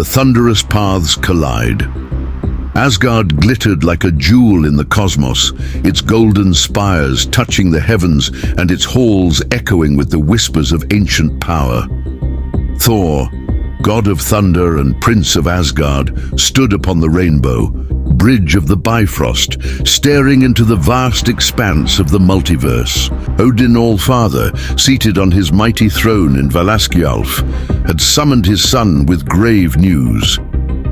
The thunderous paths collide. Asgard glittered like a jewel in the cosmos, its golden spires touching the heavens and its halls echoing with the whispers of ancient power. Thor, god of thunder and prince of Asgard, stood upon the rainbow, bridge of the Bifrost, staring into the vast expanse of the multiverse. Odin All-Father, seated on his mighty throne in Valaskjalf, had summoned his son with grave news.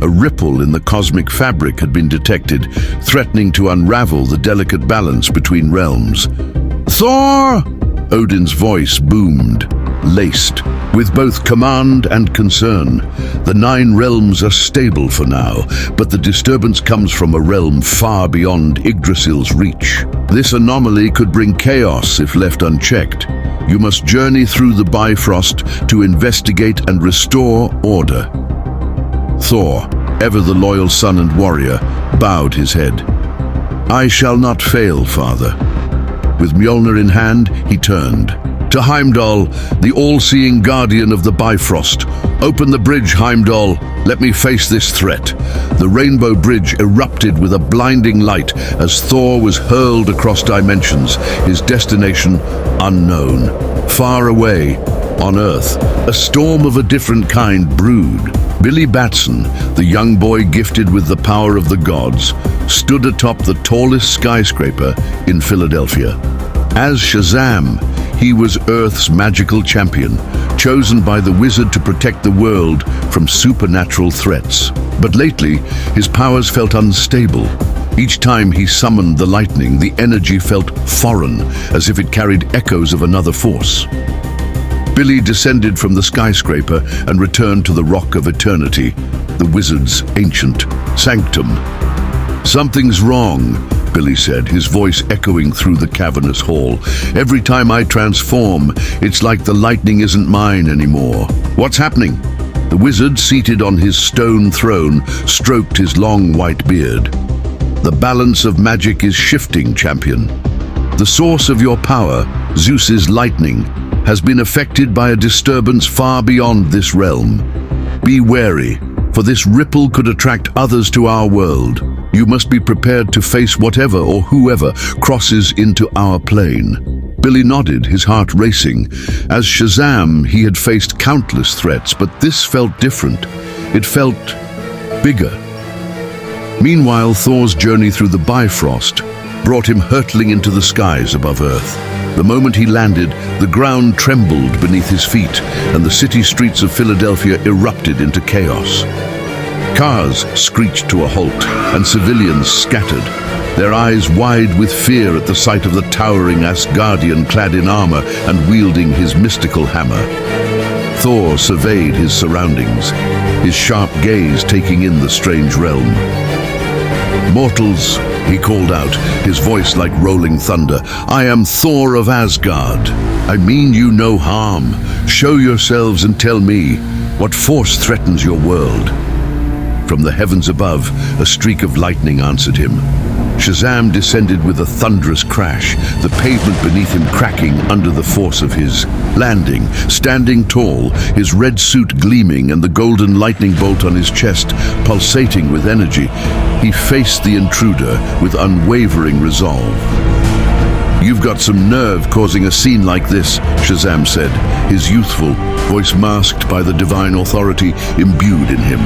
A ripple in the cosmic fabric had been detected, threatening to unravel the delicate balance between realms. "Thor!" Odin's voice boomed, laced with both command and concern. "The 9 realms are stable for now, but the disturbance comes from a realm far beyond Yggdrasil's reach. This anomaly could bring chaos if left unchecked. You must journey through the Bifrost to investigate and restore order." Thor, ever the loyal son and warrior, bowed his head. "I shall not fail, father." With Mjolnir in hand, he turned. "To Heimdall, the all-seeing guardian of the Bifrost. Open the bridge, Heimdall. Let me face this threat." The rainbow bridge erupted with a blinding light as Thor was hurled across dimensions, his destination unknown. Far away, on Earth, a storm of a different kind brewed. Billy Batson, the young boy gifted with the power of the gods, stood atop the tallest skyscraper in Philadelphia. As Shazam, he was Earth's magical champion, chosen by the wizard to protect the world from supernatural threats. But lately, his powers felt unstable. Each time he summoned the lightning, the energy felt foreign, as if it carried echoes of another force. Billy descended from the skyscraper and returned to the Rock of Eternity, the wizard's ancient sanctum. "Something's wrong," Billy said, his voice echoing through the cavernous hall. "Every time I transform, it's like the lightning isn't mine anymore." "What's happening?" The wizard, seated on his stone throne, stroked his long white beard. "The balance of magic is shifting, champion. The source of your power, Zeus's lightning, has been affected by a disturbance far beyond this realm. Be wary, for this ripple could attract others to our world. You must be prepared to face whatever or whoever crosses into our plane." Billy nodded, his heart racing. As Shazam, he had faced countless threats, but this felt different. It felt bigger. Meanwhile, Thor's journey through the Bifrost brought him hurtling into the skies above Earth. The moment he landed, the ground trembled beneath his feet, and the city streets of Philadelphia erupted into chaos. Cars screeched to a halt, and civilians scattered, their eyes wide with fear at the sight of the towering Asgardian clad in armor and wielding his mystical hammer. Thor surveyed his surroundings, his sharp gaze taking in the strange realm. "Mortals," he called out, his voice like rolling thunder, "I am Thor of Asgard. I mean you no harm. Show yourselves and tell me, what force threatens your world?" From the heavens above, a streak of lightning answered him. Shazam descended with a thunderous crash, the pavement beneath him cracking under the force of his landing. Standing tall, his red suit gleaming and the golden lightning bolt on his chest pulsating with energy, he faced the intruder with unwavering resolve. "You've got some nerve causing a scene like this," Shazam said, his youthful voice masked by the divine authority imbued in him.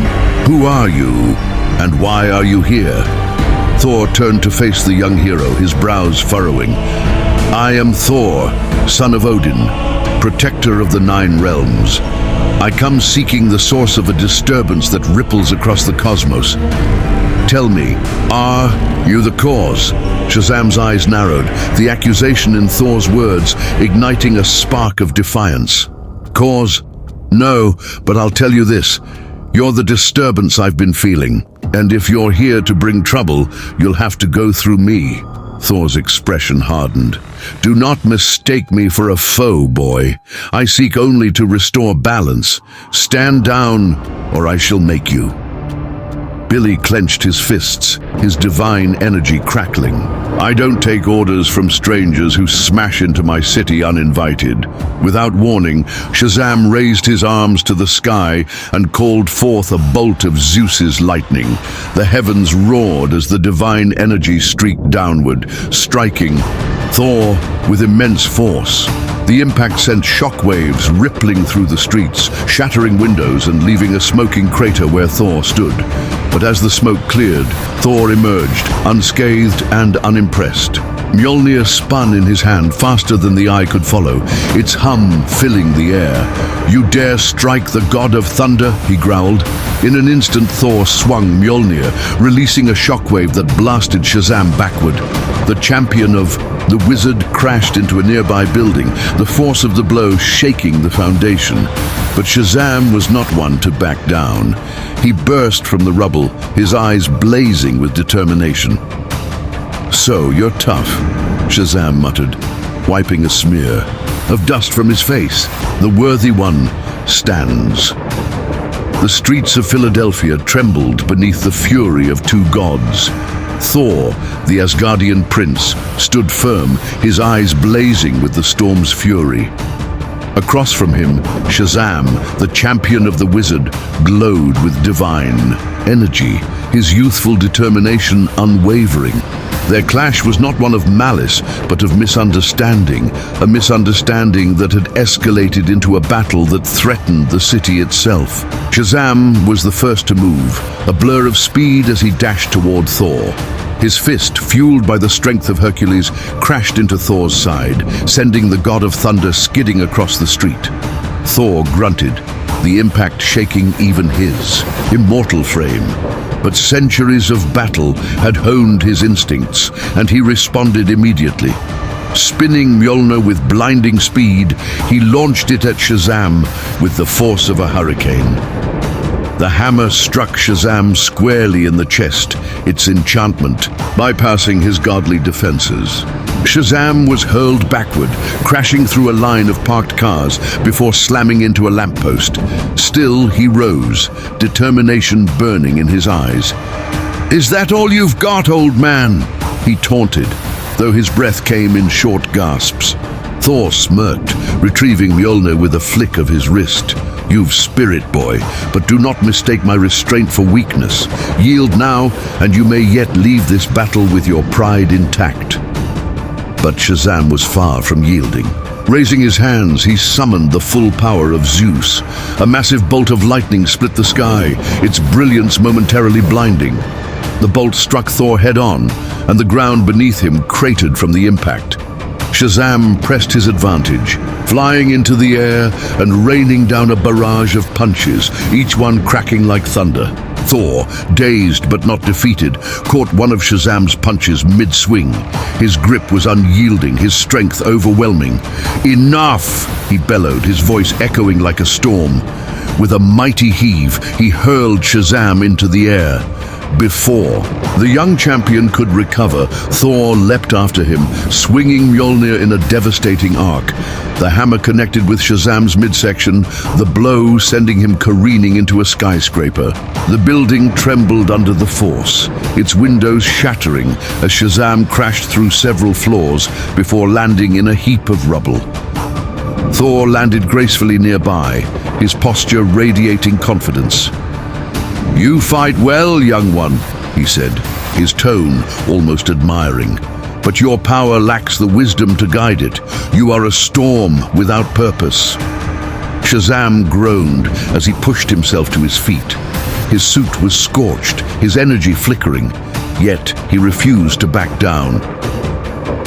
"Who are you, and why are you here?" Thor turned to face the young hero, his brows furrowing. "I am Thor, son of Odin, protector of the 9 realms. I come seeking the source of a disturbance that ripples across the cosmos. Tell me, are you the cause?" Shazam's eyes narrowed, the accusation in Thor's words igniting a spark of defiance. "Cause? No, but I'll tell you this. You're the disturbance I've been feeling. And if you're here to bring trouble, you'll have to go through me." Thor's expression hardened. "Do not mistake me for a foe, boy. I seek only to restore balance. Stand down, or I shall make you." Billy clenched his fists, his divine energy crackling. I don't take orders from strangers who smash into my city uninvited. Without warning, Shazam raised his arms to the sky and called forth a bolt of Zeus's lightning. The heavens roared as the divine energy streaked downward, striking Thor with immense force. The impact sent shockwaves rippling through the streets, shattering windows and leaving a smoking crater where Thor stood. But as the smoke cleared, Thor emerged, unscathed and unimpressed. Mjolnir spun in his hand faster than the eye could follow, its hum filling the air. "You dare strike the god of thunder?" he growled. In an instant, Thor swung Mjolnir, releasing a shockwave that blasted Shazam backward. The champion of the wizard crashed into a nearby building, the force of the blow shaking the foundation. But Shazam was not one to back down. He burst from the rubble, his eyes blazing with determination. "So, you're tough," Shazam muttered, wiping a smear of dust from his face. "The worthy one stands." The streets of Philadelphia trembled beneath the fury of two gods. Thor, the Asgardian prince, stood firm, his eyes blazing with the storm's fury. Across from him, Shazam, the champion of the wizard, glowed with divine energy, his youthful determination unwavering. Their clash was not one of malice, but of misunderstanding, a misunderstanding that had escalated into a battle that threatened the city itself. Shazam was the first to move, a blur of speed as he dashed toward Thor. His fist, fueled by the strength of Hercules, crashed into Thor's side, sending the god of thunder skidding across the street. Thor grunted, the impact shaking even his immortal frame. But centuries of battle had honed his instincts, and he responded immediately. Spinning Mjolnir with blinding speed, he launched it at Shazam with the force of a hurricane. The hammer struck Shazam squarely in the chest, its enchantment, bypassing his godly defenses. Shazam was hurled backward, crashing through a line of parked cars before slamming into a lamppost. Still, he rose, determination burning in his eyes. "Is that all you've got, old man?" he taunted, though his breath came in short gasps. Thor smirked, retrieving Mjolnir with a flick of his wrist. "You've spirit, boy, but do not mistake my restraint for weakness. Yield now, and you may yet leave this battle with your pride intact." But Shazam was far from yielding. Raising his hands, he summoned the full power of Zeus. A massive bolt of lightning split the sky, its brilliance momentarily blinding. The bolt struck Thor head-on, and the ground beneath him cratered from the impact. Shazam pressed his advantage, flying into the air and raining down a barrage of punches, each one cracking like thunder. Thor, dazed but not defeated, caught one of Shazam's punches mid-swing. His grip was unyielding, his strength overwhelming. "Enough!" he bellowed, his voice echoing like a storm. With a mighty heave, he hurled Shazam into the air. Before the young champion could recover, Thor leapt after him, swinging Mjolnir in a devastating arc. The hammer connected with Shazam's midsection, the blow sending him careening into a skyscraper. The building trembled under the force, its windows shattering as Shazam crashed through several floors before landing in a heap of rubble. Thor landed gracefully nearby, his posture radiating confidence. "You fight well, young one," he said, his tone almost admiring. "But your power lacks the wisdom to guide it. You are a storm without purpose." Shazam groaned as he pushed himself to his feet. His suit was scorched, his energy flickering, yet he refused to back down.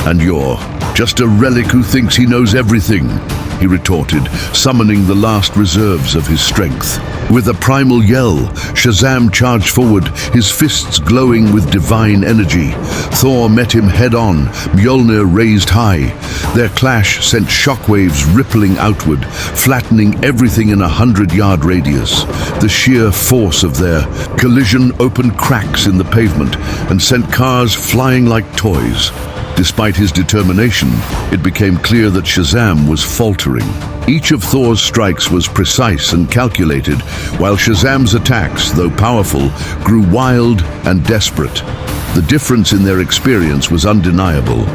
"And you're just a relic who thinks he knows everything," he retorted, summoning the last reserves of his strength. With a primal yell, Shazam charged forward, his fists glowing with divine energy. Thor met him head-on, Mjolnir raised high. Their clash sent shockwaves rippling outward, flattening everything in a 100-yard radius. The sheer force of their collision opened cracks in the pavement and sent cars flying like toys. Despite his determination, it became clear that Shazam was faltering. Each of Thor's strikes was precise and calculated, while Shazam's attacks, though powerful, grew wild and desperate. The difference in their experience was undeniable.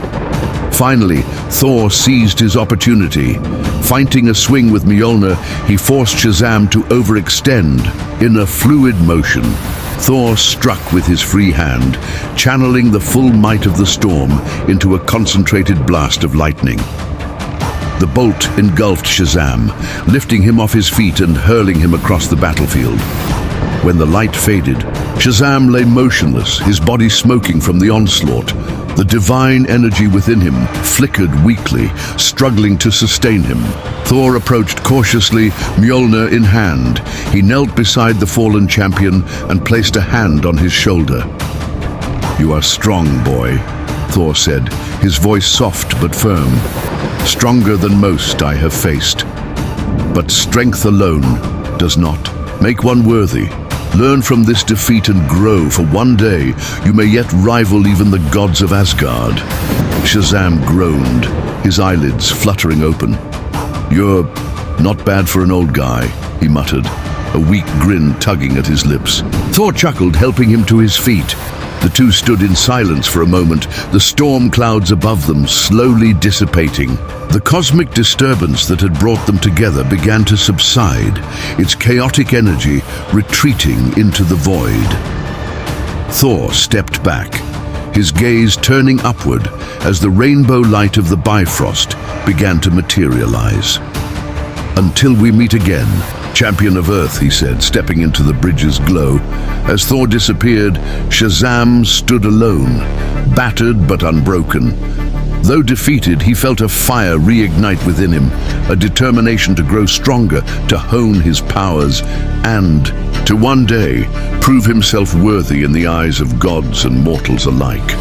Finally, Thor seized his opportunity. Feinting a swing with Mjolnir, he forced Shazam to overextend. In a fluid motion, Thor struck with his free hand, channeling the full might of the storm into a concentrated blast of lightning. The bolt engulfed Shazam, lifting him off his feet and hurling him across the battlefield. When the light faded, Shazam lay motionless, his body smoking from the onslaught. The divine energy within him flickered weakly, struggling to sustain him. Thor approached cautiously, Mjolnir in hand. He knelt beside the fallen champion and placed a hand on his shoulder. "You are strong, boy," Thor said, his voice soft but firm. "Stronger than most I have faced. But strength alone does not make one worthy. Learn from this defeat and grow, for one day you may yet rival even the gods of Asgard." Shazam groaned, his eyelids fluttering open. "You're not bad for an old guy," he muttered, a weak grin tugging at his lips. Thor chuckled, helping him to his feet. The two stood in silence for a moment, the storm clouds above them slowly dissipating. The cosmic disturbance that had brought them together began to subside, its chaotic energy retreating into the void. Thor stepped back, his gaze turning upward as the rainbow light of the Bifrost began to materialize. "Until we meet again, champion of Earth," he said, stepping into the bridge's glow. As Thor disappeared, Shazam stood alone, battered but unbroken. Though defeated, he felt a fire reignite within him, a determination to grow stronger, to hone his powers, and to one day prove himself worthy in the eyes of gods and mortals alike.